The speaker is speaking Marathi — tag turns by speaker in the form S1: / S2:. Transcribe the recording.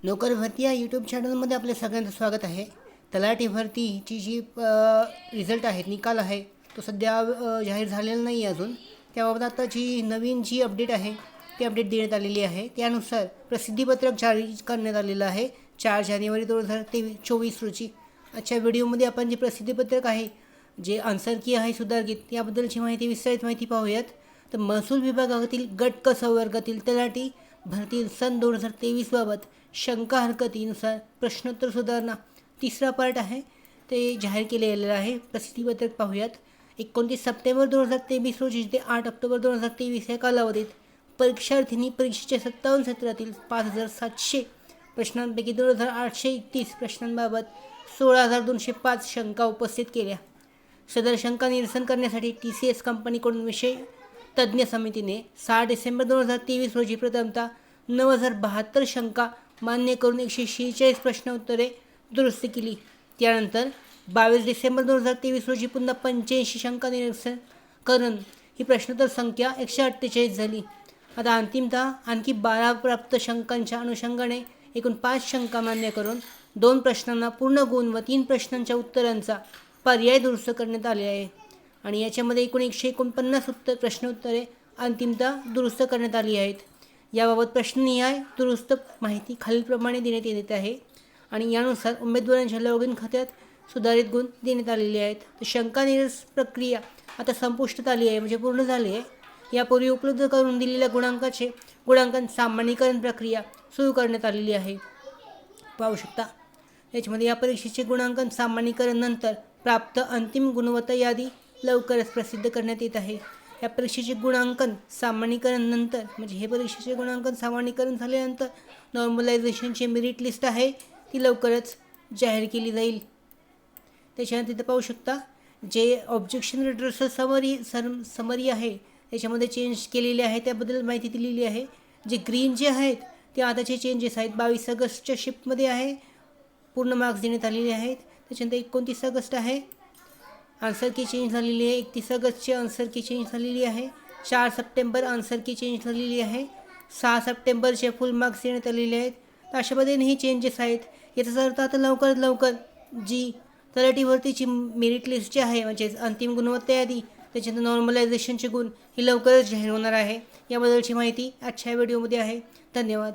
S1: नोकर भरती या यूट्यूब चॅनलमध्ये आपल्या सगळ्यांचं स्वागत आहे. तलाठी भरतीची जी रिझल्ट आहे, निकाल आहे, तो सध्या जाहीर झालेला नाही आहे अजून. त्याबाबत आताची नवीन जी अपडेट आहे ती अपडेट देण्यात आलेली आहे. त्यानुसार प्रसिद्धीपत्रक जारी करण्यात आलेलं आहे 4 जानेवारी 2024 रोजी. आजच्या व्हिडिओमध्ये आपण जे प्रसिद्धीपत्रक आहे, जे आन्सर की आहे सुधारित, याबद्दलची माहिती, विस्तारित माहिती पाहूयात. तर महसूल विभागातील गट क संवर्गातील तलाठी भरती सन 2023 बाबत शंका हरकतीनुसार प्रश्नोत्तर सुधारणा तिसरा पार्ट आहे, ते जाहीर केलेलं आहे. प्रसिद्धीपत्रक पाहूयात. 29 सप्टेंबर 2023 रोजी ते 8 ऑक्टोबर 2023 या कालावधीत परीक्षार्थींनी परीक्षेच्या 57 सत्रातील 5700 प्रश्नांपैकी 2831 प्रश्नांबाबत 16205 शंका उपस्थित केल्या. सदर शंका निरसन करण्यासाठी TCS कंपनीकडून विषय तज्ज्ञ समितीने 6 डिसेंबर 2023 रोजी प्रथमतः 9072 शंका मान्य करून 146 प्रश्नोत्तरे दुरुस्त केली. त्यानंतर 22 डिसेंबर 2023 रोजी पुन्हा 85 शंका निरसन करून ही प्रश्नोत्तर संख्या 148 झाली. आता अंतिमतः आणखी 12 प्राप्त शंकांच्या अनुषंगाने एकूण 5 शंका मान्य करून 2 प्रश्नांना पूर्ण गुण व 3 प्रश्नांच्या उत्तरांचा पर्याय दुरुस्त करण्यात आले आहे. आणि याच्यामध्ये एकूण 149 प्रश्नोत्तरे अंतिमतः दुरुस्त करण्यात आली आहेत. याबाबत प्रश्ननिहाय दुरुस्त माहिती खालीलप्रमाणे देण्यात येत आहे आणि यानुसार उमेदवारांच्या लॉगिन खात्यात सुधारित गुण देण्यात आलेले आहेत. तर शंका निरसन प्रक्रिया आता संपुष्टात आली आहे, म्हणजे पूर्ण झाली आहे. यापूर्वी उपलब्ध करून दिलेल्या गुणांकन सामान्यीकरण प्रक्रिया सुरू करण्यात आलेली आहे. पाहू शकता याच्यामध्ये या परीक्षेचे गुणांकन सामान्यीकरण नंतर प्राप्त अंतिम गुणवत्ता यादी लवकरच प्रसिद्ध करण्यात येत आहे. या परीक्षेचे गुणांकन सामान्यीकरण नंतर, म्हणजे हे परीक्षेचे गुणांकन सामान्यीकरण झाल्यानंतर नॉर्मलायझेशनची मेरिट लिस्ट आहे ती लवकरच जाहीर केली जाईल. त्याच्यानंतर तिथं पाहू शकता जे ऑब्जेक्शन रिड्रेसल समरी आहे त्याच्यामध्ये चेंज केलेले आहे, त्याबद्दल माहिती दिलेली आहे. जे ग्रीन जे आहेत ते आताचे चेंजेस आहेत. 22 ऑगस्टच्या शिफ्टमध्ये आहे, पूर्ण मार्क्स देण्यात आलेले आहेत. त्याच्यानंतर 29 ऑगस्ट आहे, आन्सर की चेंज झालेली आहे. 31 ऑगस्टची आन्सर की चेंज झालेली आहे. 4 सप्टेंबर आन्सर की चेंज झालेली आहे. 6 सप्टेंबरचे फुल मार्क्स देण्यात आलेले आहेत. तर अशा पद्धतीने हे चेंजेस आहेत. याचा अर्थ आता लवकरात लवकर जी तलाठी भरतीची मेरिट लिस्ट जी आहे, म्हणजेच अंतिम गुणवत्ता यादी, त्याच्यानंतर नॉर्मलायझेशनचे गुण, ही लवकरच जाहीर होणार आहे. याबद्दलची माहिती आजच्या व्हिडिओमध्ये आहे. धन्यवाद.